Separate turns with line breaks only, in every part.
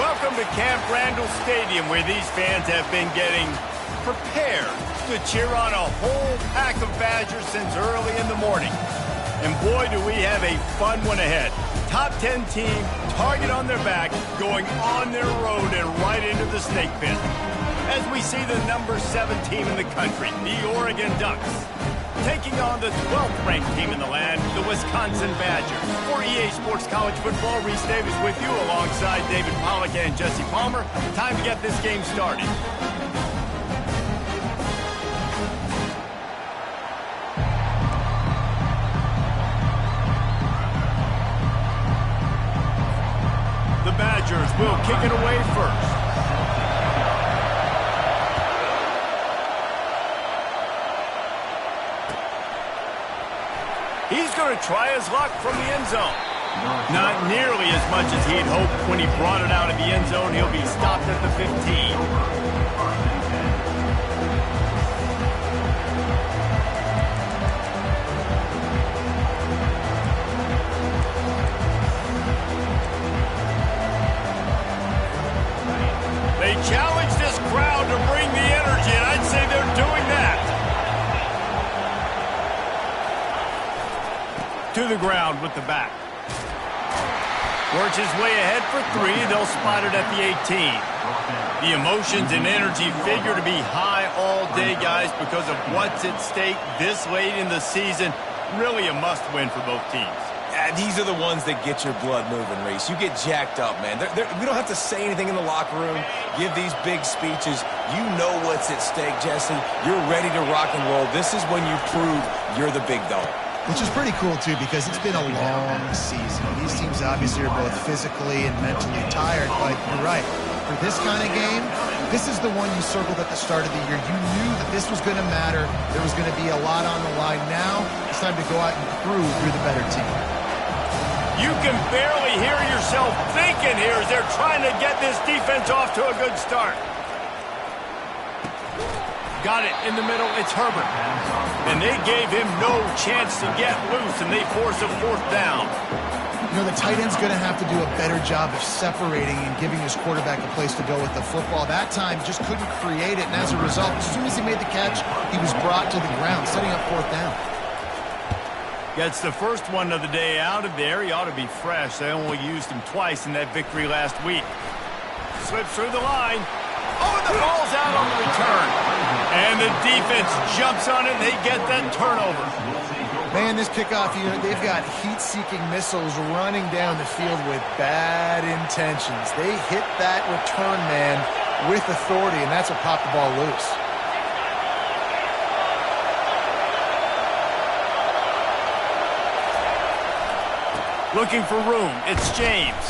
Welcome to Camp Randall Stadium, where these fans have been getting prepared to cheer on a whole pack of Badgers since early in the morning. And boy, do we have a fun one ahead. Top 10 team, target on their back, going on their road and right into the snake pit. As we see the number 7 team in the country, the Oregon Ducks, taking on the 12th ranked team in the land, the Wisconsin Badgers. For EA Sports College Football, Reese Davis with you alongside David Pollack and Jesse Palmer. Time to get this game started. The Badgers will kick it away first. He's going to try his luck from the end zone. Not nearly as much as he'd hoped when he brought it out of the end zone. He'll be stopped at the 15. They challenge this crowd to bring the energy, and I'd say they're doing that. To the ground with the back. Works his way ahead for 3. They'll spot it at the 18. The emotions and energy figure to be high all day, guys, because of what's at stake this late in the season. Really a must-win for both teams.
These are the ones that get your blood moving, Reese. You get jacked up, man. We don't have to say anything in the locker room, give these big speeches. You know what's at stake, Jesse. You're ready to rock and roll. This is when you prove you're the big dog.
Which is pretty cool, too, because it's been a long season. These teams obviously are both physically and mentally tired, but you're right. For this kind of game, this is the one you circled at the start of the year. You knew that this was going to matter. There was going to be a lot on the line. Now it's time to go out and prove you're the better team.
You can barely hear yourself thinking here as they're trying to get this defense off to a good start. Got it in the middle. It's Herbert. And they gave him no chance to get loose, and they force a 4th down.
You know, the tight end's going to have to do a better job of separating and giving his quarterback a place to go with the football. That time just couldn't create it, and as a result, as soon as he made the catch, he was brought to the ground, setting up 4th down.
Gets the first one of the day out of there. He ought to be fresh. They only used him twice in that victory last week. Slips through the line. Oh, and the ball's out on the return. And the defense jumps on it, and they get that turnover.
Man, this kickoff here, they've got heat-seeking missiles running down the field with bad intentions. They hit that return man with authority, and that's what popped the ball loose.
Looking for room. It's James.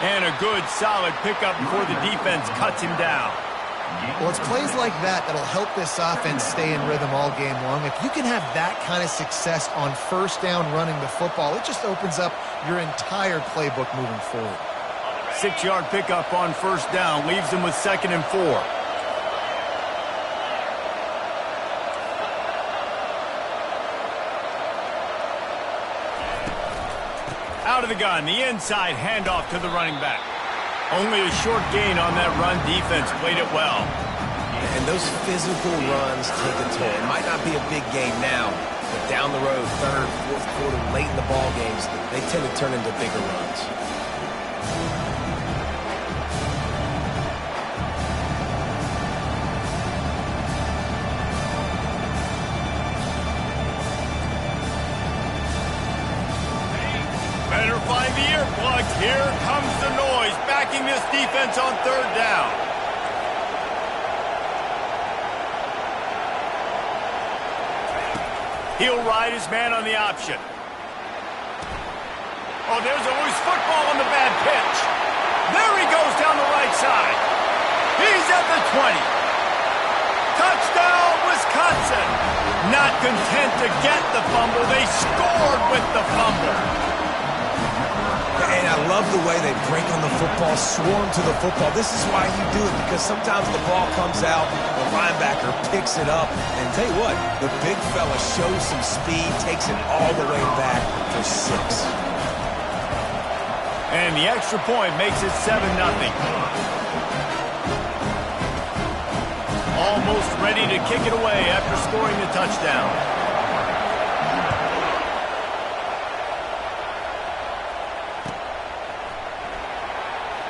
And a good, solid pickup before the defense cuts him down.
Well, it's plays like that that'll help this offense stay in rhythm all game long. If you can have that kind of success on 1st down running the football, it just opens up your entire playbook moving forward.
6-yard pickup on 1st down. Leaves them with 2nd and 4. Out of the gun, the inside handoff to the running back. Only a short gain on that run. Defense played it well.
And those physical runs take a toll. It might not be a big game now, but down the road, 3rd, 4th quarter, late in the ball games, they tend to turn into bigger runs.
Better find the earplugs. Here comes the noise, backing this defense on 3rd down. He'll ride his man on the option. Oh, there's a loose football on the bad pitch. There he goes down the right side. He's at the 20. Touchdown, Wisconsin. Not content to get the fumble, they scored with the fumble.
And I love the way they break on the football, swarm to the football. This is why you do it, because sometimes the ball comes out, the linebacker picks it up, and tell you what, the big fella shows some speed, takes it all the way back for 6.
And the extra point makes it 7-0. Almost ready to kick it away after scoring the touchdown.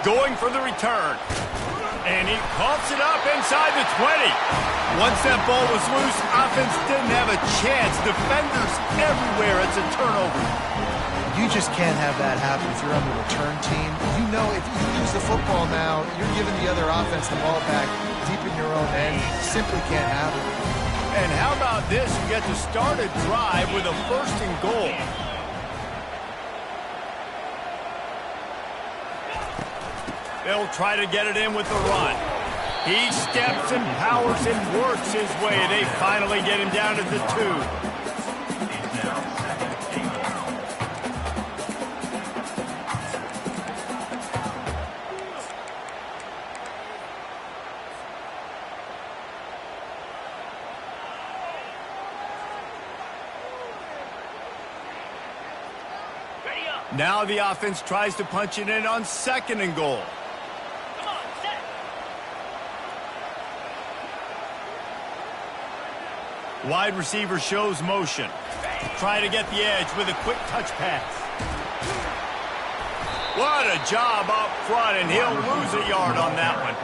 Going for the return. And he coughs it up inside the 20. Once that ball was loose, offense didn't have a chance. Defenders everywhere. It's a turnover.
You just can't have that happen if you're on the return team. You know if you lose the football now, you're giving the other offense the ball back deep in your own end. Simply can't happen.
And how about this? You get to start a drive with a 1st and goal. They'll try to get it in with the run. He steps and powers and works his way. They finally get him down to the 2. Now the offense tries to punch it in on 2nd and goal.
Come on, set.
Wide receiver shows motion. Try to get the edge with a quick touch pass. What a job up front, and he'll lose a yard on that one.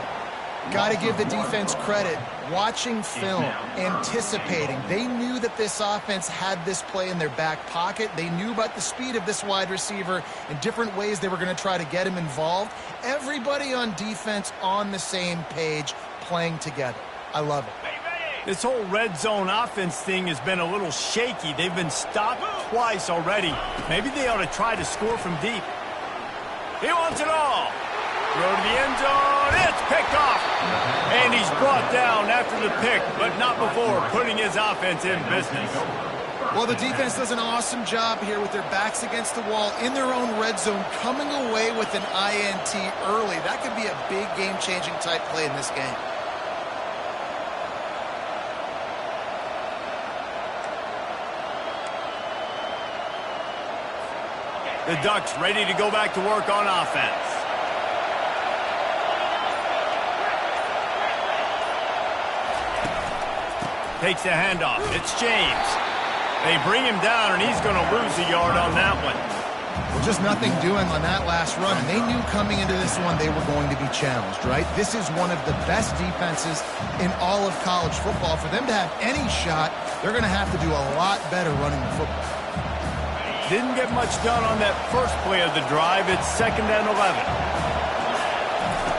Got to give the defense credit. Watching film, anticipating. They knew that this offense had this play in their back pocket. They knew about the speed of this wide receiver and different ways they were going to try to get him involved. Everybody on defense on the same page, playing together. I love it.
This whole red zone offense thing has been a little shaky. They've been stopped twice already. Maybe they ought to try to score from deep. He wants it all. Throw to the end zone. It's picked off. And he's brought down after the pick, but not before putting his offense in business.
Well, the defense does an awesome job here with their backs against the wall in their own red zone, coming away with an INT early. That could be a big game-changing type play in this game.
The Ducks ready to go back to work on offense. Takes the handoff. It's James. They bring him down, and he's going to lose a yard on that one.
Well, just nothing doing on that last run. And they knew coming into this one they were going to be challenged, right? This is one of the best defenses in all of college football. For them to have any shot, they're going to have to do a lot better running the football.
Didn't get much done on that first play of the drive. It's 2nd and 11.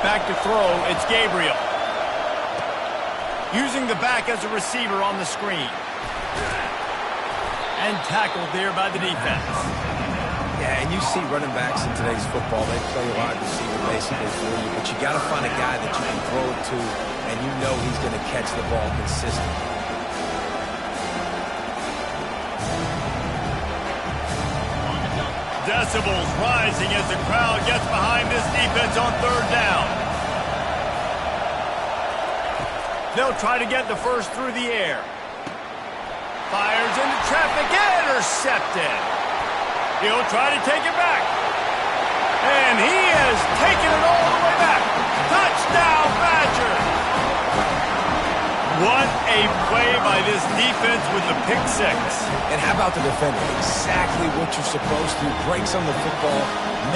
Back to throw. It's Gabriel. Using the back as a receiver on the screen. And tackled there by the defense.
Yeah, and you see running backs in today's football, they play wide receiver basically for you, but you got to find a guy that you can throw it to, and you know he's going to catch the ball consistently.
Decibels rising as the crowd gets behind this defense on 3rd down. They'll try to get the first through the air. Fires into traffic, intercepted. He'll try to take it back. And he has taken it all the way back. Touchdown, Badger! What a play by this defense with the pick 6.
And how about the defender? Exactly what you're supposed to. Breaks on the football,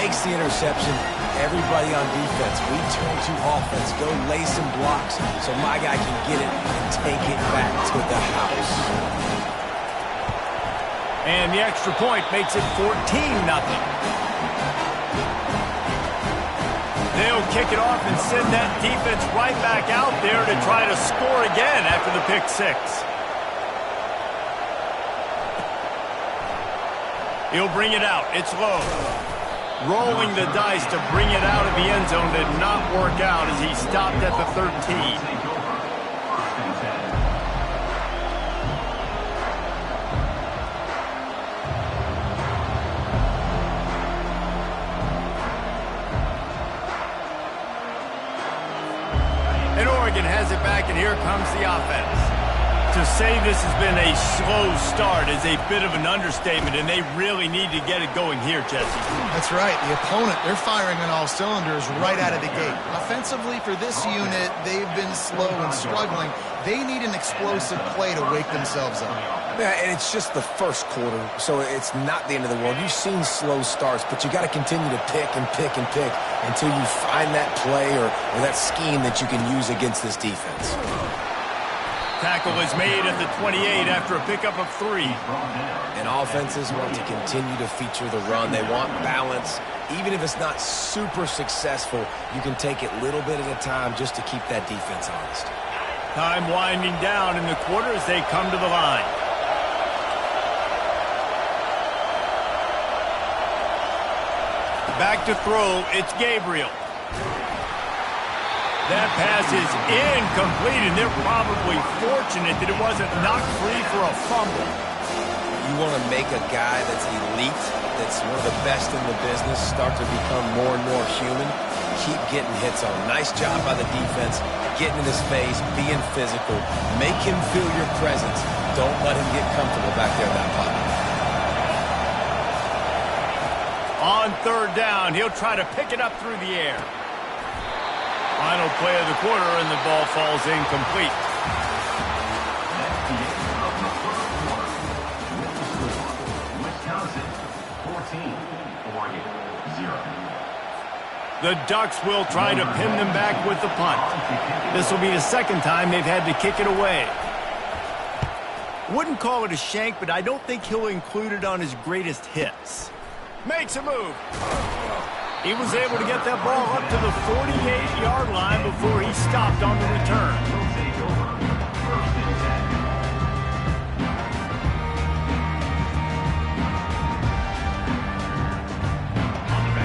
makes the interception. Everybody on defense, we turn to offense. Go lay some blocks so my guy can get it and take it back to the house.
And the extra point makes it 14-0. They'll kick it off and send that defense right back out there to try to score again after the pick 6. He'll bring it out. It's low. Rolling the dice to bring it out of the end zone did not work out as he stopped at the 13. And Oregon has it back, and here comes the offense. To say this has been a slow start is a bit of an understatement, and they really need to get it going here, Jesse.
That's right. The opponent, they're firing on all cylinders right out of the gate. Offensively, for this unit, they've been slow and struggling. They need an explosive play to wake themselves up.
Yeah, and it's just the first quarter, so it's not the end of the world. You've seen slow starts, but you got to continue to pick and pick and pick until you find that play or that scheme that you can use against this defense.
Tackle is made at the 28 after a pickup of 3.
And offenses want to continue to feature the run. They want balance. Even if it's not super successful, you can take it little bit at a time just to keep that defense honest.
Time winding down in the quarter as they come to the line. Back to throw, it's Gabriel. That pass is incomplete, and they're probably fortunate that it wasn't knocked free for a fumble.
You want to make a guy that's elite, that's one of the best in the business, start to become more and more human. Keep getting hits on. Nice job by the defense, getting in his face, being physical. Make him feel your presence. Don't let him get comfortable back there in that pocket.
On third down, he'll try to pick it up through the air. Final play of the quarter, and the ball falls incomplete.
Wisconsin, 14, Oregon, 0.
The Ducks will try to pin them back with the punt. This will be the second time they've had to kick it away. Wouldn't call it a shank, but I don't think he'll include it on his greatest hits. Makes a move. He was able to get that ball up to the 48-yard line before he stopped on the return.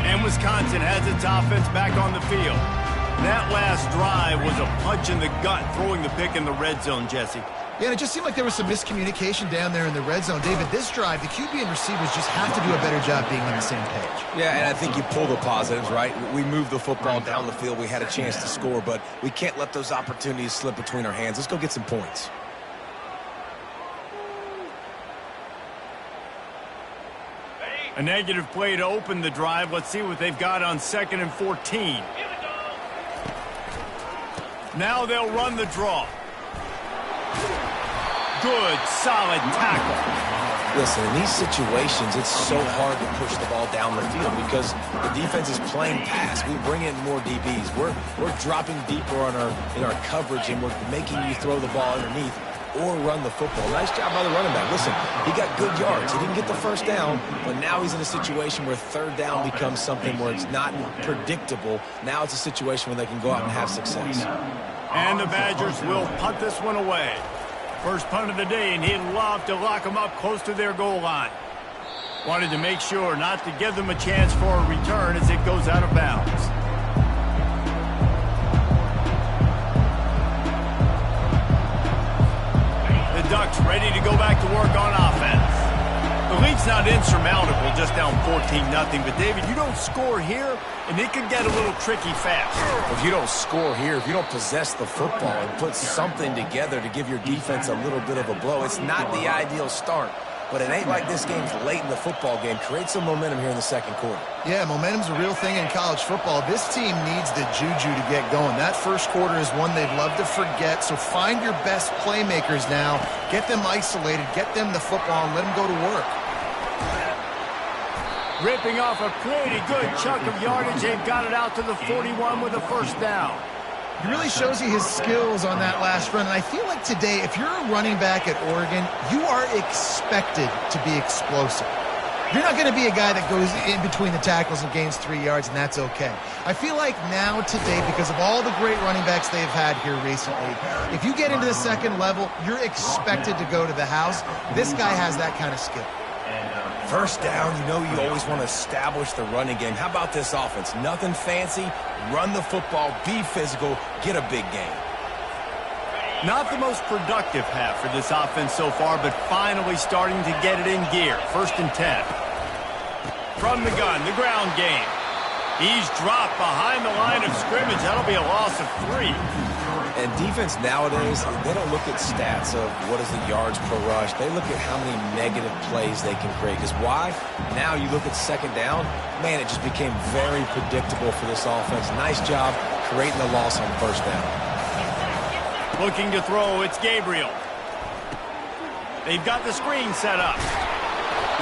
And Wisconsin has its offense back on the field. That last drive was a punch in the gut, throwing the pick in the red zone, Jesse.
Yeah, and it just seemed like there was some miscommunication down there in the red zone. David, this drive, the QB and receivers just have to do a better job being on the same page.
Yeah, and I think you pull the positives, right? We moved the football down the field. We had a chance to score, but we can't let those opportunities slip between our hands. Let's go get some points.
A negative play to open the drive. Let's see what they've got on 2nd and 14. Now they'll run the draw. Good, solid tackle.
Listen, in these situations, it's so hard to push the ball down the field because the defense is playing pass. We bring in more DBs. We're dropping deeper in our coverage, and we're making you throw the ball underneath or run the football. Nice job by the running back. Listen, he got good yards. He didn't get the first down, but now he's in a situation where third down becomes something where it's not predictable. Now it's a situation where they can go out and have success.
And the Badgers will punt this one away. First punt of the day, and he'd love to lock them up close to their goal line. Wanted to make sure not to give them a chance for a return as it goes out of bounds. The Ducks ready to go back to work on offense. The lead's not insurmountable, just down 14-0. But, David, you don't score here, and it could get a little tricky fast.
If you don't score here, if you don't possess the football and put something together to give your defense a little bit of a blow, it's not the ideal start. But it ain't like this game's late in the football game. Create some momentum here in the second quarter.
Yeah, momentum's a real thing in college football. This team needs the juju to get going. That first quarter is one they'd love to forget, so find your best playmakers now. Get them isolated, get them the football, and let them go to work.
Ripping off a pretty good chunk of yardage. They've got it out to the 41 with a first down.
He really shows you his skills on that last run. And I feel like today, if you're a running back at Oregon, you are expected to be explosive. You're not going to be a guy that goes in between the tackles and gains 3 yards, and that's okay. I feel like now today, because of all the great running backs they've had here recently, if you get into the second level, you're expected to go to the house. This guy has that kind of skill.
First down, you know you always want to establish the running game. How about this offense? Nothing fancy. Run the football, be physical, get a big gain.
Not the most productive half for this offense so far, but finally starting to get it in gear. 1st and 10. From the gun, the ground game. He's dropped behind the line of scrimmage. That'll be a loss of 3.
And defense nowadays, they don't look at stats of what is the yards per rush. They look at how many negative plays they can create. Because why? Now you look at second down, man, it just became very predictable for this offense. Nice job creating the loss on first down.
Looking to throw, it's Gabriel. They've got the screen set up.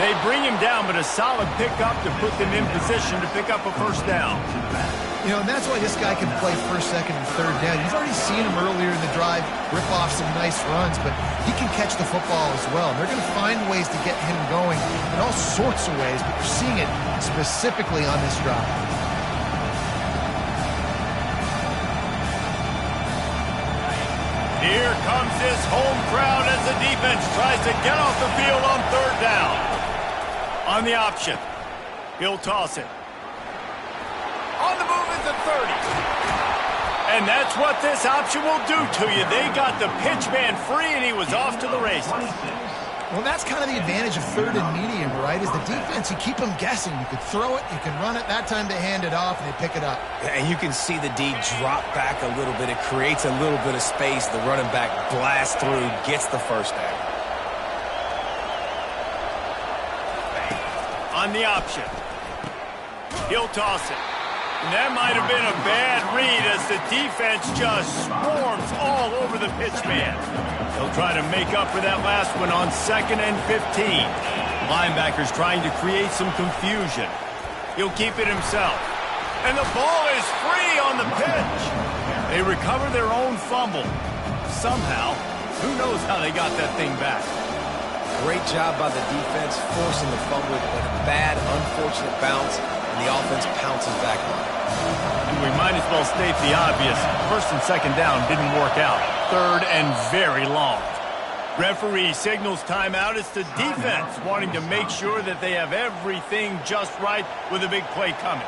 They bring him down, but a solid pickup to put them in position to pick up a first down.
You know, and that's why this guy can play first, second, and third down. You've already seen him earlier in the drive rip off some nice runs, but he can catch the football as well. And they're going to find ways to get him going in all sorts of ways, but you're seeing it specifically on this drive.
Here comes this home crowd as the defense tries to get off the field on third down. On the option, he'll toss it. On the move is the 30. And that's what this option will do to you. They got the pitch man free, and he was off to the races.
Well, that's kind of the advantage of third and medium, right? Is the defense, you keep them guessing. You could throw it, you can run it. That time they hand it off, and they pick it up.
And you can see the D drop back a little bit. It creates a little bit of space. The running back blasts through, gets the first down.
On the option, he'll toss it. And that might have been a bad read as the defense just swarms all over the pitch man. They'll try to make up for that last one on 2nd and 15. Linebackers trying to create some confusion. He'll keep it himself. And the ball is free on the pitch. They recover their own fumble. Somehow, who knows how they got that thing back.
Great job by the defense forcing the fumble, but a bad, unfortunate bounce. The offense pounces back on it.
And we might as well state the obvious. First and second down didn't work out. Third and very long. Referee signals timeout. It's the defense wanting to make sure that they have everything just right with a big play coming.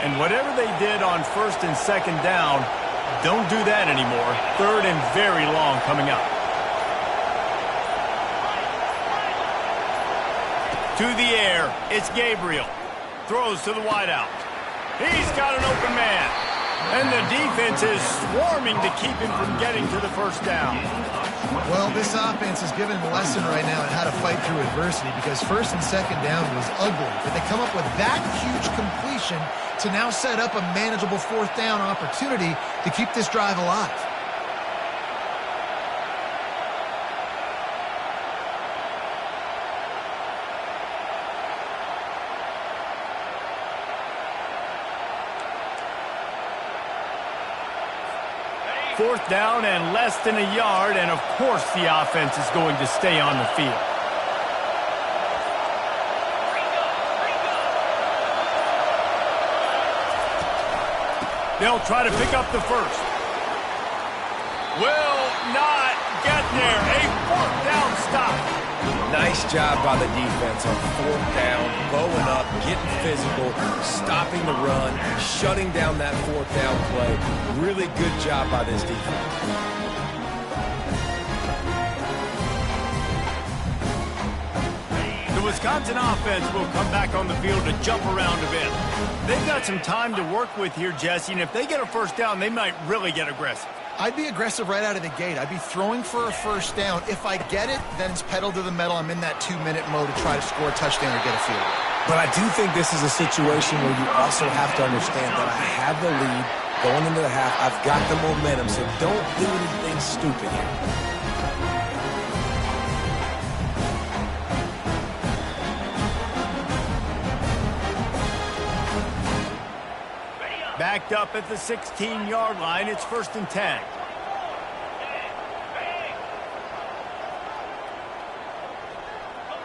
And whatever they did on first and second down, don't do that anymore. Third and very long coming up. To the air, it's Gabriel. Throws to the wideout. He's got an open man. And the defense is swarming to keep him from getting to the first down.
Well, this offense is giving a lesson right now on how to fight through adversity because first and second down was ugly. But they come up with that huge completion to now set up a manageable fourth down opportunity to keep this drive alive.
Fourth down and less than a yard, and of course the offense is going to stay on the field. They'll try to pick up the first. Will not get there. A fourth down stop.
Nice job by the defense on fourth down, bowing up, getting physical, stopping the run, shutting down that fourth down play. Really good job by this defense.
The Wisconsin offense will come back on the field to jump around a bit. They've got some time to work with here, Jesse, and if they get a first down, they might really get aggressive.
I'd be aggressive right out of the gate. I'd be throwing for a first down. If I get it, then it's pedal to the metal. I'm in that 2-minute mode to try to score a touchdown or get a field goal.
But I do think this is a situation where you also have to understand that I have the lead going into the half. I've got the momentum, so don't do anything stupid here.
Backed up at the 16-yard line. It's 1st and 10.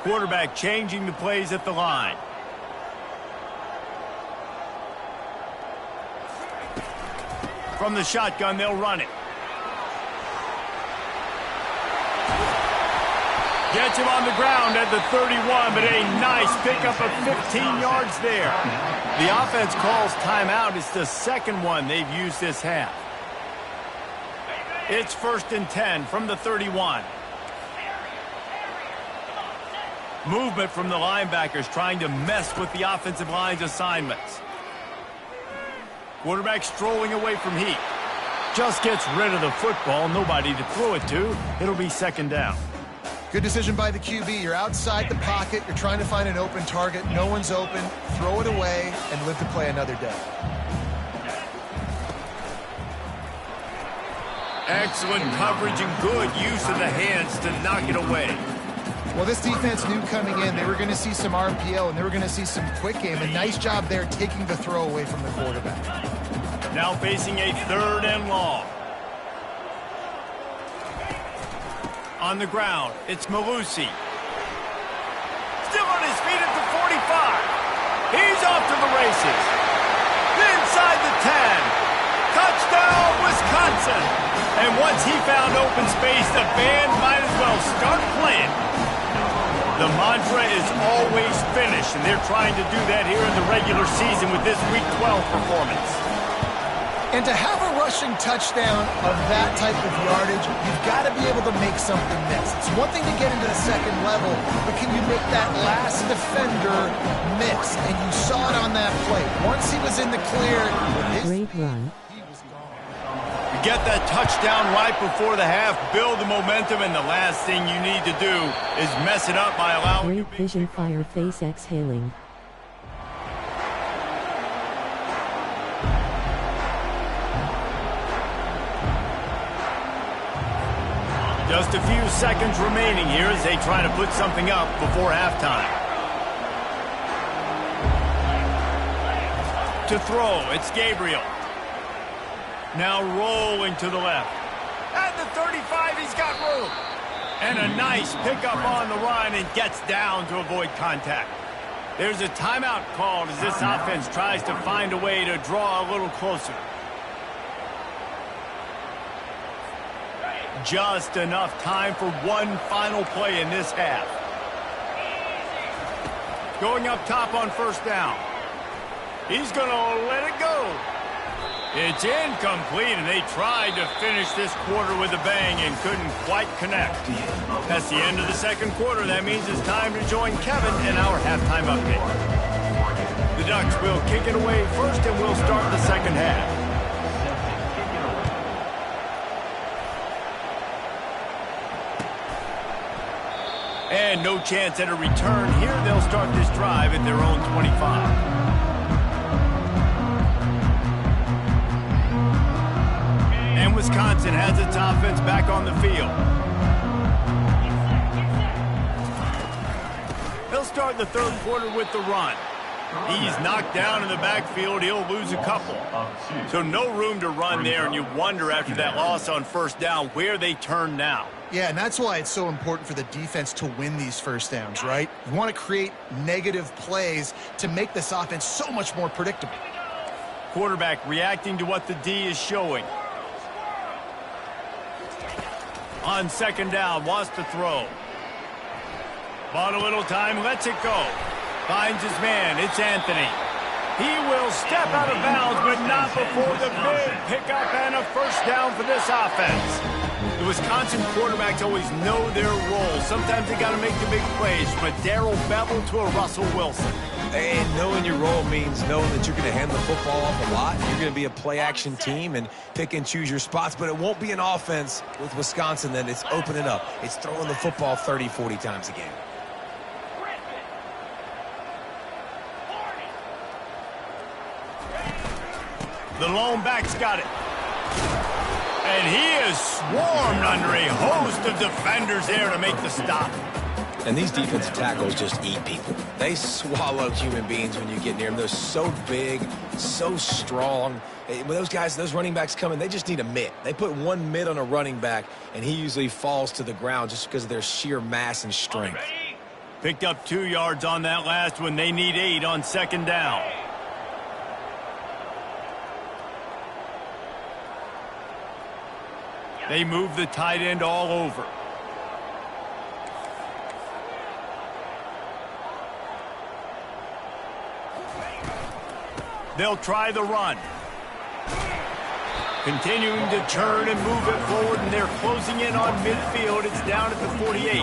Quarterback changing the plays at the line. From the shotgun, they'll run it. Gets him on the ground at the 31, but a nice pickup of 15 yards there. The offense calls timeout. It's the second one they've used this half. It's 1st and 10 from the 31. Movement from the linebackers trying to mess with the offensive line's assignments. Quarterback strolling away from heat. Just gets rid of the football. Nobody to throw it to. It'll be 2nd down.
Good decision by the QB. You're outside the pocket. You're trying to find an open target. No one's open. Throw it away and live to play another day.
Excellent coverage and good use of the hands to knock it away.
Well, this defense knew coming in they were going to see some RPO and they were going to see some quick game. A nice job there taking the throw away from the quarterback.
Now facing a 3rd and long. On the ground, it's Malusi. Still on his feet at the 45. He's off to the races. Inside the 10. Touchdown, Wisconsin. And once he found open space, the band might as well start playing. The mantra is always finish, and they're trying to do that here in the regular season with this Week 12 performance.
And to have a rushing touchdown of that type of yardage, you've got to be able to make something miss. It's one thing to get into the 2nd level, but can you make that last defender miss? And you saw it on that play. Once he was in the clear with his
great run.
You get that touchdown right before the half, build the momentum, and the last thing you need to do is mess it up by allowing...
Great vision, fire face exhaling.
Just a few seconds remaining here as they try to put something up before halftime. To throw, it's Gabriel. Now rolling to the left. At the 35, he's got room. And a nice pickup on the run and gets down to avoid contact. There's a timeout called as this offense tries to find a way to draw a little closer. Just enough time for one final play in this half. Going up top on 1st down. He's going to let it go. It's incomplete, and they tried to finish this quarter with a bang and couldn't quite connect. That's the end of the 2nd quarter. That means it's time to join Kevin in our halftime update. The Ducks will kick it away first, and we'll start the 2nd half. And no chance at a return here. They'll start this drive at their own 25. And Wisconsin has its offense back on the field. They'll start the 3rd quarter with the run. He's knocked down in the backfield. He'll lose a couple. So no room to run there, and you wonder after that loss on 1st down where they turn now.
Yeah, and that's why it's so important for the defense to win these 1st downs, right? You want to create negative plays to make this offense so much more predictable.
Quarterback reacting to what the D is showing. On 2nd down, wants to throw. Bought a little time, lets it go. Finds his man, it's Anthony. He will step out of bounds, but not before the big pickup and a 1st down for this offense. The Wisconsin quarterbacks always know their role. Sometimes they got to make the big plays, from a Darrell Bevel to a Russell Wilson.
And knowing your role means knowing that you're going to hand the football off a lot. You're going to be a play-action team and pick and choose your spots, but it won't be an offense with Wisconsin that it's opening up. It's throwing the football 30, 40 times a game.
The lone back's got it. And he is swarmed under a host of defenders there to make the stop.
And these defensive tackles just eat people. They swallow human beings when you get near them. They're so big, so strong. When those guys, those running backs come in, they just need a mitt. They put one mitt on a running back, and he usually falls to the ground just because of their sheer mass and strength.
Picked up 2 yards on that last one. They need 8 on 2nd down. They move the tight end all over. They'll try the run. Continuing to turn and move it forward, and they're closing in on midfield. It's down at the 48.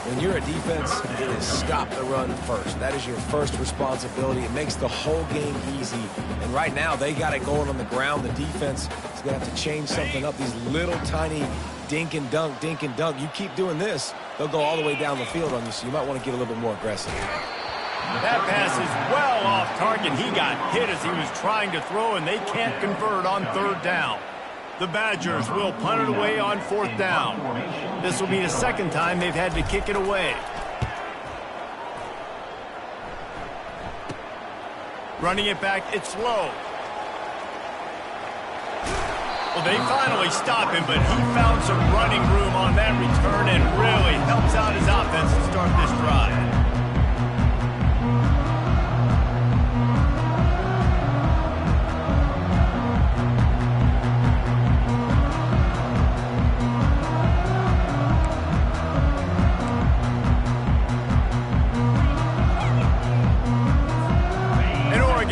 When you're a defense, it is stop the run first. That is your first responsibility. It makes the whole game easy. And right now, they got it going on the ground. The defense is going to have to change something up. These little tiny dink and dunk, dink and dunk. You keep doing this, they'll go all the way down the field on you, so you might want to get a little bit more aggressive.
That pass is well off target. He got hit as he was trying to throw, and they can't convert on third down. The Badgers will punt it away on fourth down. This will be the second time they've had to kick it away. Running it back, it's low. Well, they finally stop him, but he found some running room on that return and really helps out his offense to start this drive.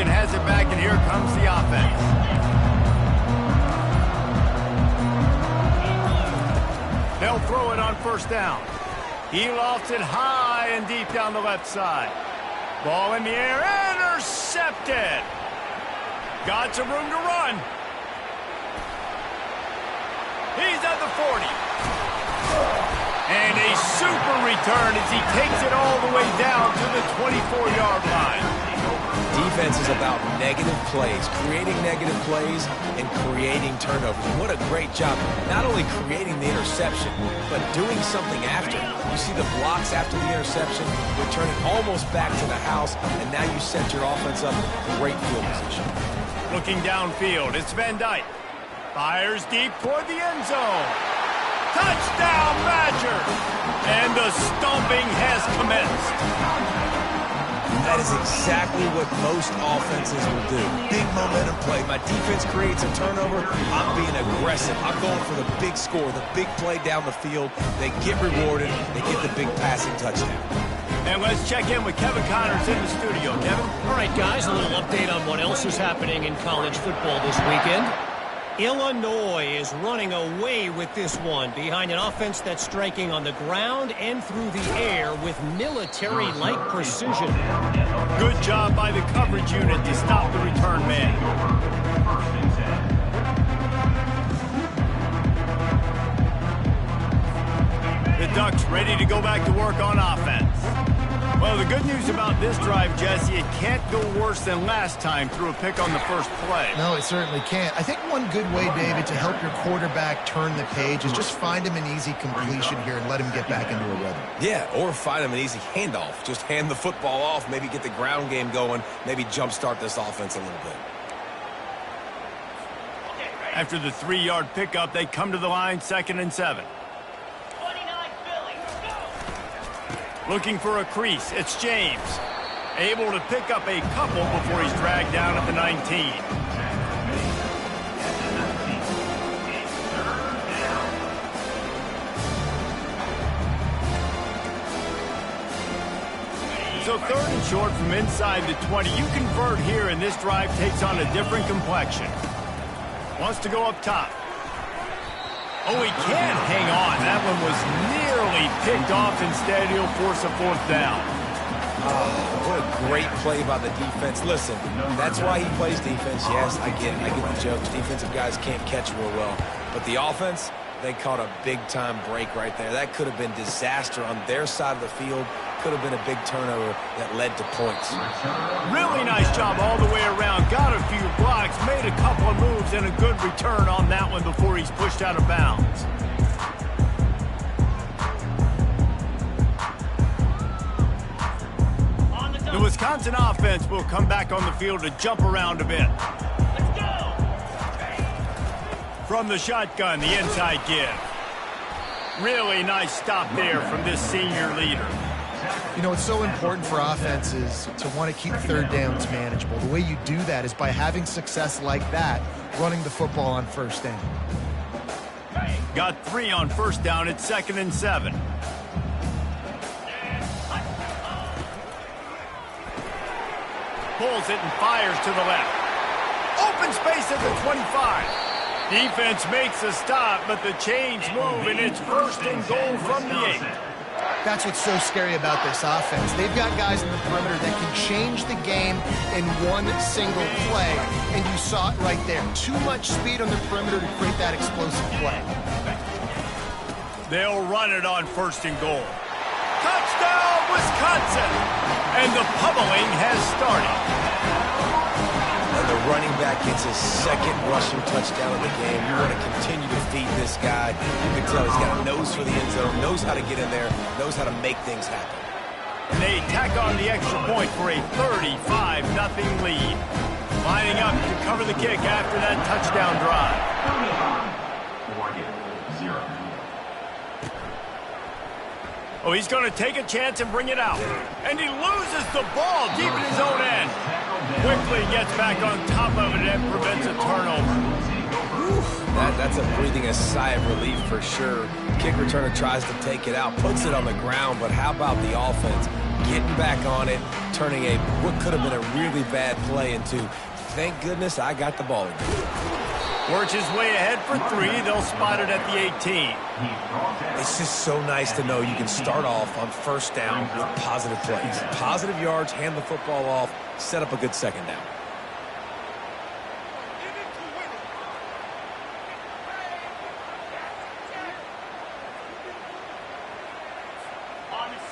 Has it back, and here comes the offense. They'll throw it on first down. He lofts it high and deep down the left side. Ball in the air, intercepted. Got some room to run. He's at the 40. And a super return as he takes it all the way down to the 24-yard line.
Defense is about negative plays, creating negative plays and creating turnovers. What a great job, not only creating the interception, but doing something after. You see the blocks after the interception, returning almost back to the house, and now you set your offense up in great field position.
Looking downfield, it's Van Dyke. Fires deep toward the end zone. Touchdown, Badger! And the stomping has commenced.
That is exactly what most offenses will do. Big momentum play. My defense creates a turnover. I'm being aggressive. I'm going for the big score, the big play down the field. They get rewarded. They get the big passing touchdown.
And let's check in with Kevin Connors in the studio. Kevin?
All right, guys, a little update on what else is happening in college football this weekend. Illinois is running away with this one behind an offense that's striking on the ground and through the air with military-like precision.
Good job by the coverage unit to stop the return man. The Ducks ready to go back to work on offense. Well, the good news about this drive, Jesse, it can't go worse than last time through a pick on the first play.
No, it certainly can't. I think one good way, David, to help your quarterback turn the page is just find him an easy completion here and let him get back into a rhythm.
Yeah, or find him an easy handoff. Just hand the football off, maybe get the ground game going, maybe jumpstart this offense a little bit.
After the 3-yard pickup, they come to the line, 2nd and 7. Looking for a crease, it's James. Able to pick up a couple before he's dragged down at the 19. So 3rd and short from inside the 20. You convert here, and this drive takes on a different complexion. Wants to go up top. Oh, he can't hang on. That one was nearly picked off. Instead, he'll force a 4th down.
Oh, what a great play by the defense. Listen, that's why he plays defense. Yes, I get it. I get the jokes. Defensive guys can't catch real well. But the offense, they caught a big-time break right there. That could have been disaster on their side of the field. Could have been a big turnover that led to points.
Really nice job all the way around. Got a few blocks, made a couple of moves, and a good return on that one before he's pushed out of bounds. The Wisconsin offense will come back on the field to jump around a bit.
Let's go!
From the shotgun, the inside give. Really nice stop there from this senior leader.
You know, it's so important for offenses to want to keep 3rd downs manageable. The way you do that is by having success like that, running the football on 1st down.
Got 3 on 1st down at 2nd and 7. Pulls it and fires to the left. Open space at the 25. Defense makes a stop, but the chains move, and it's 1st and goal from the 8.
That's what's so scary about this offense. They've got guys in the perimeter that can change the game in one single play, and you saw it right there. Too much speed on the perimeter to create that explosive play.
They'll run it on 1st and goal. Touchdown, Wisconsin! And the pummeling has started.
And the running back gets his 2nd rushing touchdown of the game. You want to continue to feed this guy. You can tell he's got a nose for the end zone, knows how to get in there, knows how to make things happen.
And they tack on the extra point for a 35-0 lead. Lining up to cover the kick after that touchdown drive.
Oregon, 0.
Oh, he's going to take a chance and bring it out. And he loses the ball deep in his own end. Quickly gets back on top of it and prevents a turnover.
That's a breathing a sigh of relief for sure. Kick returner tries to take it out, puts it on the ground, but how about the offense getting back on it, turning what could have been a really bad play into, thank goodness I got the ball again.
Works his way ahead for 3. They'll spot it at the 18.
It's just so nice to know you can start off on 1st down with positive plays. Positive yards, hand the football off, set up a good 2nd down.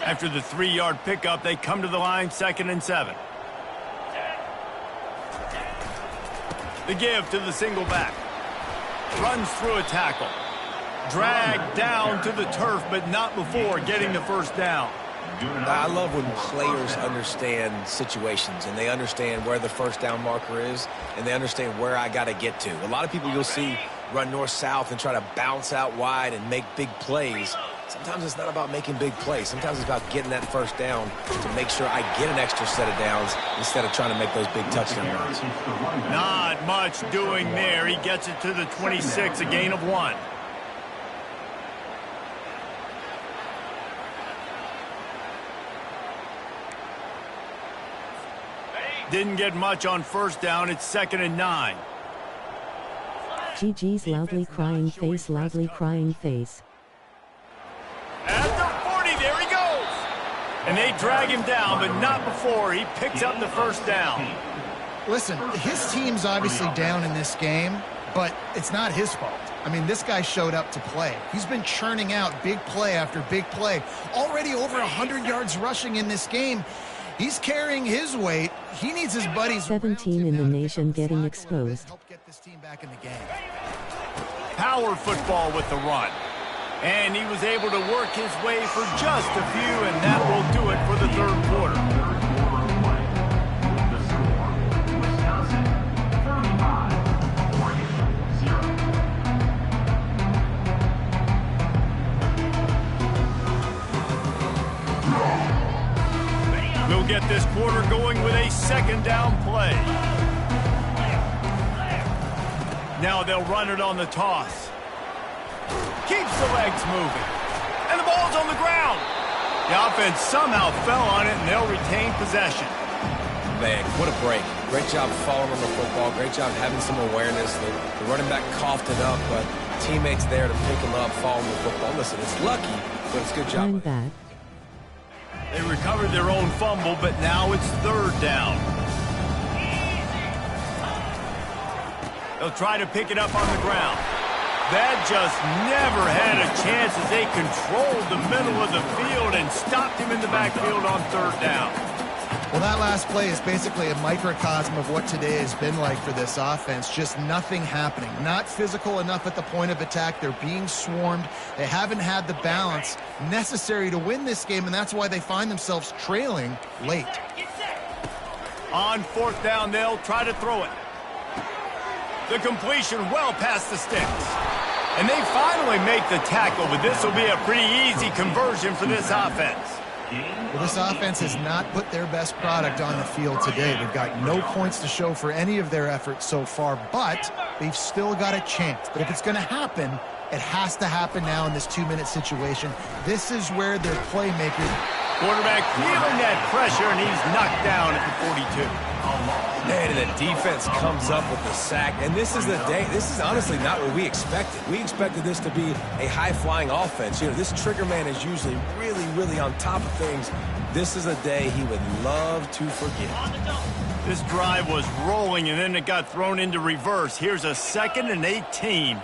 After the 3-yard pickup, they come to the line, 2nd and 7. The give to the single back. Runs through a tackle. Dragged down to the turf, but not before getting the 1st down.
I love when players understand situations and they understand where the 1st down marker is and they understand where I got to get to. A lot of people you'll see run north-south and try to bounce out wide and make big plays. Sometimes it's not about making big plays. Sometimes it's about getting that 1st down to make sure I get an extra set of downs instead of trying to make those big touchdown runs.
Not much doing there. He gets it to the 26, a gain of 1. Didn't get much on 1st down. It's 2nd and 9.
GG's loudly crying face, loudly crying face.
At the 40, there he goes. And they drag him down, but not before he picks up the 1st down.
Listen, his team's obviously down in this game, but it's not his fault. I mean, this guy showed up to play. He's been churning out big play after big play. Already over 100 yards rushing in this game. He's carrying his weight. He needs his buddies.
17 in the nation getting exposed.
Help get this team back in the game.
Power football with the run. And he was able to work his way for just a few, and that will do it for the 3rd quarter. We'll get this quarter going with a 2nd down play. Now they'll run it on the toss. Keeps the legs moving. And the ball's on the ground. The offense somehow fell on it, and they'll retain possession.
Man, what a break. Great job falling on the football. Great job having some awareness. The running back coughed it up, but teammates there to pick him up, fall on the football. Listen, it's lucky, but it's a good job.
Back.
They recovered their own fumble, but now it's 3rd down. They'll try to pick it up on the ground. That just never had a chance as they controlled the middle of the field and stopped him in the backfield on 3rd down.
Well, that last play is basically a microcosm of what today has been like for this offense. Just nothing happening. Not physical enough at the point of attack. They're being swarmed. They haven't had the balance necessary to win this game, and that's why they find themselves trailing late.
On 4th down, they'll try to throw it. The completion well past the sticks. And they finally make the tackle, but this will be a pretty easy conversion for this offense.
Well, this offense has not put their best product on the field today. They've got no points to show for any of their efforts so far, but they've still got a chance. But if it's going to happen, it has to happen now in this 2-minute situation. This is where their playmakers...
Quarterback feeling that pressure, and he's knocked down at the 42.
And the defense comes up with the sack. And this is the day. This is honestly not what we expected. We expected this to be a high-flying offense. You know, this trigger man is usually really, really on top of things. This is a day he would love to forget.
This drive was rolling, and then it got thrown into reverse. Here's a 2nd and 18.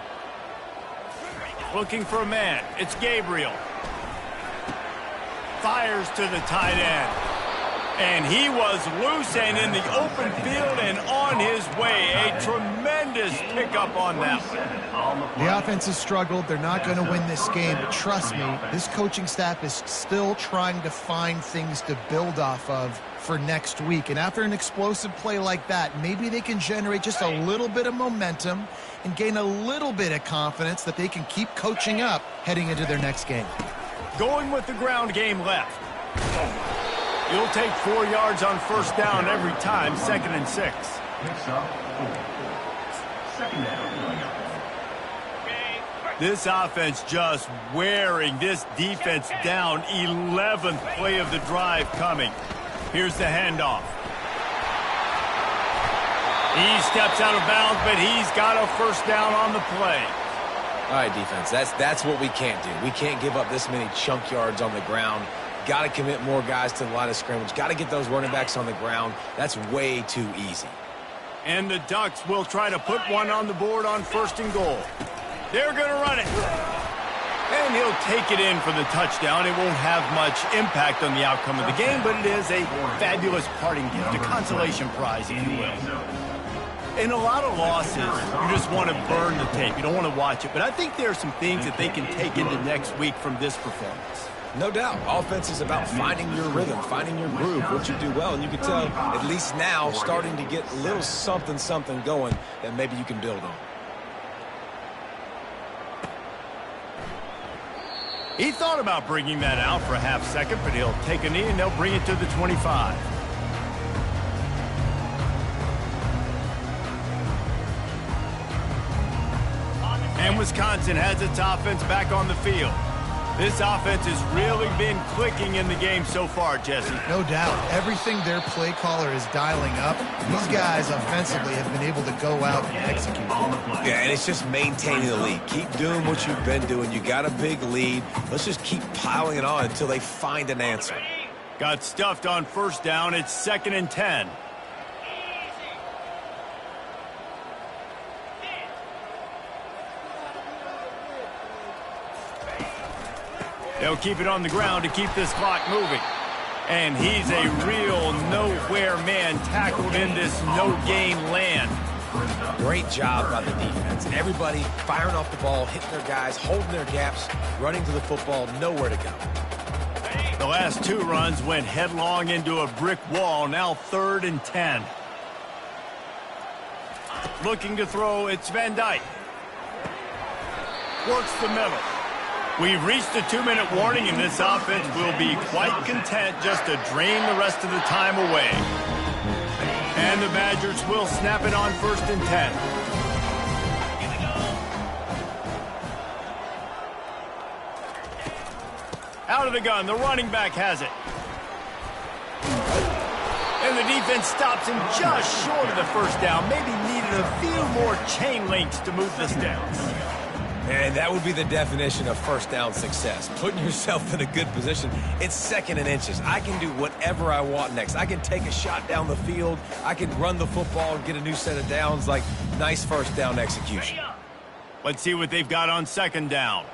Looking for a man. It's Gabriel. Fires to the tight end. And he was loose and in the open field and on his way. A tremendous pickup on that one.
The offense has struggled. They're not going to win this game. But trust me, this coaching staff is still trying to find things to build off of for next week. And after an explosive play like that, maybe they can generate just a little bit of momentum and gain a little bit of confidence that they can keep coaching up heading into their next game.
Going with the ground game left. You'll take 4 yards on first down every time, 2nd and 6. This offense just wearing this defense down. 11th play of the drive coming. Here's the handoff. He steps out of bounds, but he's got a first down on the play.
All right, defense, that's what we can't do. We can't give up this many chunk yards on the ground. Got to commit more guys to the line of scrimmage. Got to get those running backs on the ground. That's way too easy.
And the Ducks will try to put one on the board on 1st and goal. They're going to run it. And he'll take it in for the touchdown. It won't have much impact on the outcome of the game, but it is a fabulous parting gift, a consolation prize, if you will. In a lot of losses, you just want to burn the tape. You don't want to watch it. But I think there are some things that they can take into next week from this performance.
No doubt. Offense is about finding your rhythm, finding your groove, what you do well. And you can tell, at least now, starting to get a little something going that maybe you can build on.
He thought about bringing that out for a half second, but he'll take a knee and they'll bring it to the 25. And Wisconsin has its offense back on the field. This offense has really been clicking in the game so far, Jesse.
No doubt. Everything their play caller is dialing up, these guys offensively have been able to go out and execute.
Yeah, and it's just maintaining the lead. Keep doing what you've been doing. You got a big lead. Let's just keep piling it on until they find an answer.
Got stuffed on first down. It's 2nd and 10. They'll keep it on the ground to keep this clock moving. And he's a real nowhere man tackled in this no-gain land.
Great job by the defense. Everybody firing off the ball, hitting their guys, holding their gaps, running to the football, nowhere to go.
The last 2 runs went headlong into a brick wall. Now 3rd and 10. Looking to throw, it's Van Dyke. Works the middle. We've reached the 2-minute warning, and this offense will be quite content just to drain the rest of the time away. And the Badgers will snap it on 1st and 10. Out of the gun, the running back has it. And the defense stops him just short of the first down. Maybe needed a few more chain links to move the sticks.
And that would be the definition of first down success. Putting yourself in a good position. It's 2nd and inches. I can do whatever I want next. I can take a shot down the field. I can run the football and get a new set of downs. Like, nice first down execution.
Let's see what they've got on 2nd down.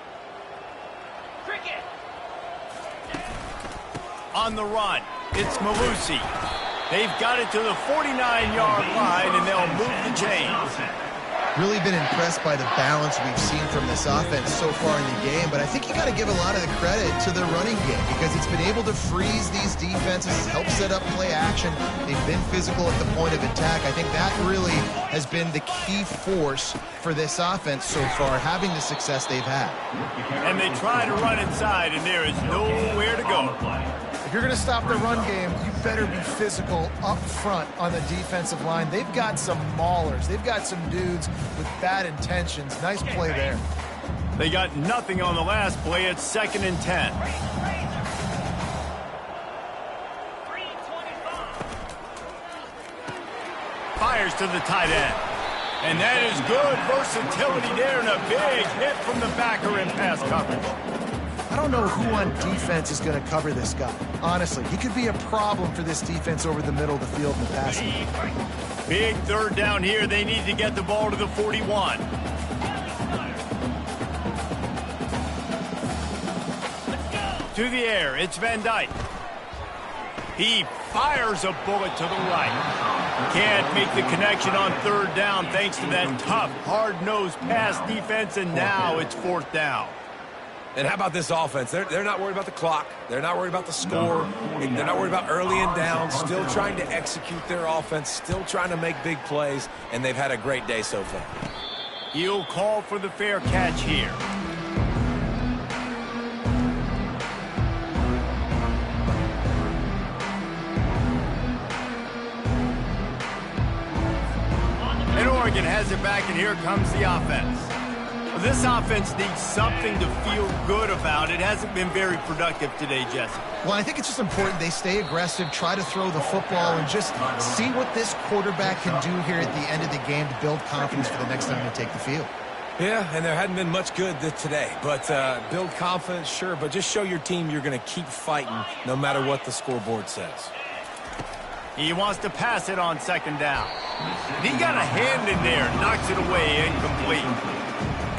On the run, it's Malusi. They've got it to the 49-yard line, and they'll move the chains.
Really been impressed by the balance we've seen from this offense so far in the game, but I think you got to give a lot of the credit to the running game because it's been able to freeze these defenses, help set up play action. They've been physical at the point of attack. I think that really has been the key force for this offense so far, having the success they've had.
And they try to run inside, and there is nowhere to go.
If you're going to stop the run game, you better be physical up front on the defensive line. They've got some maulers. They've got some dudes with bad intentions. Nice play there.
They got nothing on the last play. It's 2nd and 10. fires to the tight end. And that is good versatility there and a big hit from the backer in pass coverage.
I don't know who on defense is going to cover this guy. Honestly, he could be a problem for this defense over the middle of the field in the passing game.
Big third down here. They need to get the ball to the 41. To the air, it's Van Dyke. He fires a bullet to the right. Can't make the connection on third down thanks to that tough, hard-nosed pass defense, and now it's fourth down.
And how about this offense? They're not worried about the clock. They're not worried about the score. They're not worried about early and down. Still trying to execute their offense. Still trying to make big plays. And they've had a great day so far.
He'll call for the fair catch here. And Oregon has it back, and here comes the offense. This offense needs something to feel good about. It hasn't been very productive today, Jesse.
Well, I think it's just important they stay aggressive, try to throw the football, and just see what this quarterback can do here at the end of the game to build confidence for the next time they take the field.
Yeah, and there hadn't been much good today. But build confidence, sure, but just show your team you're going to keep fighting no matter what the scoreboard says.
He wants to pass it on second down. And he got a hand in there, knocks it away, incomplete.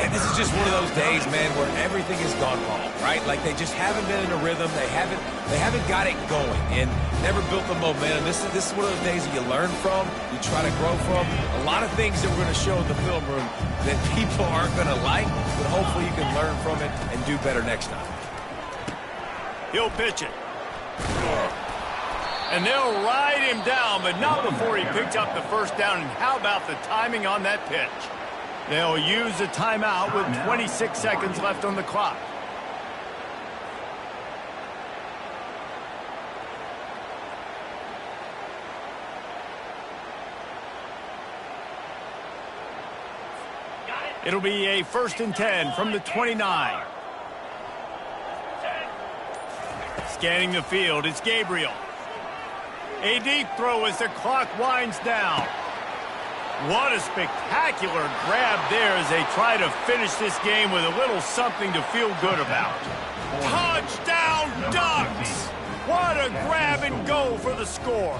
And this is just one of those days, man, where everything has gone wrong, right? Like they just haven't been in a rhythm. They haven't got it going and never built the momentum. This is one of those days that you learn from, you try to grow from. A lot of things that we're going to show in the film room that people aren't going to like, but hopefully you can learn from it and do better next time.
He'll pitch it. And they'll ride him down, but not before he picks up the first down. And how about the timing on that pitch? They'll use a timeout with 26 seconds left on the clock. It'll be a 1st and 10 from the 29. Scanning the field, it's Gabriel. A deep throw as the clock winds down. What a spectacular grab there as they try to finish this game with a little something to feel good about. Touchdown Ducks! What a grab and go for the score.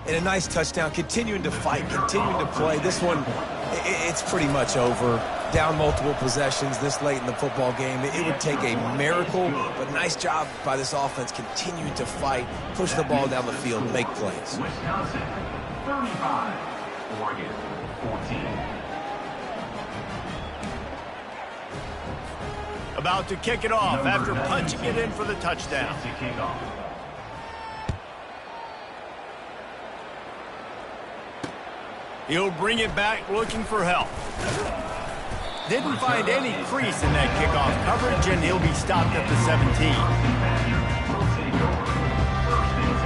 And a nice touchdown, continuing to fight, continuing to play. This one, it's pretty much over. Down multiple possessions this late in the football game. It would take a miracle, but nice job by this offense continuing to fight, push the ball down the field, make plays.
Wisconsin, 35. Oregon, 14.
About to kick it off after punching it in for the touchdown.
To kick off.
He'll bring it back looking for help. Didn't find any crease in that kickoff coverage, and he'll be stopped at the 17.
Will take over. 1st and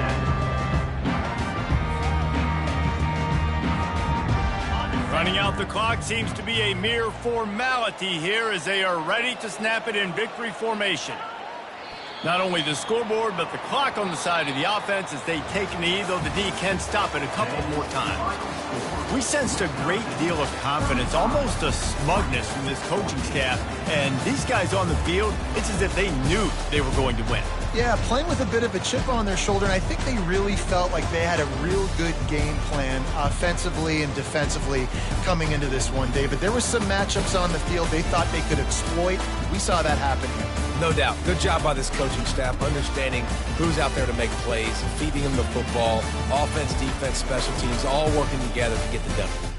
10.
Running out the clock seems to be a mere formality here as they are ready to snap it in victory formation. Not only the scoreboard, but the clock on the side of the offense as they take a knee, though the D can stop it a couple more times. We sensed a great deal of confidence, almost a smugness from this coaching staff. And these guys on the field, it's as if they knew they were going to win.
Yeah, playing with a bit of a chip on their shoulder, and I think they really felt like they had a real good game plan offensively and defensively coming into this one, David. There were some matchups on the field they thought they could exploit. We saw that happen here.
No doubt. Good job by this coaching staff, understanding who's out there to make plays, feeding them the football, offense, defense, special teams, all working together to get the W.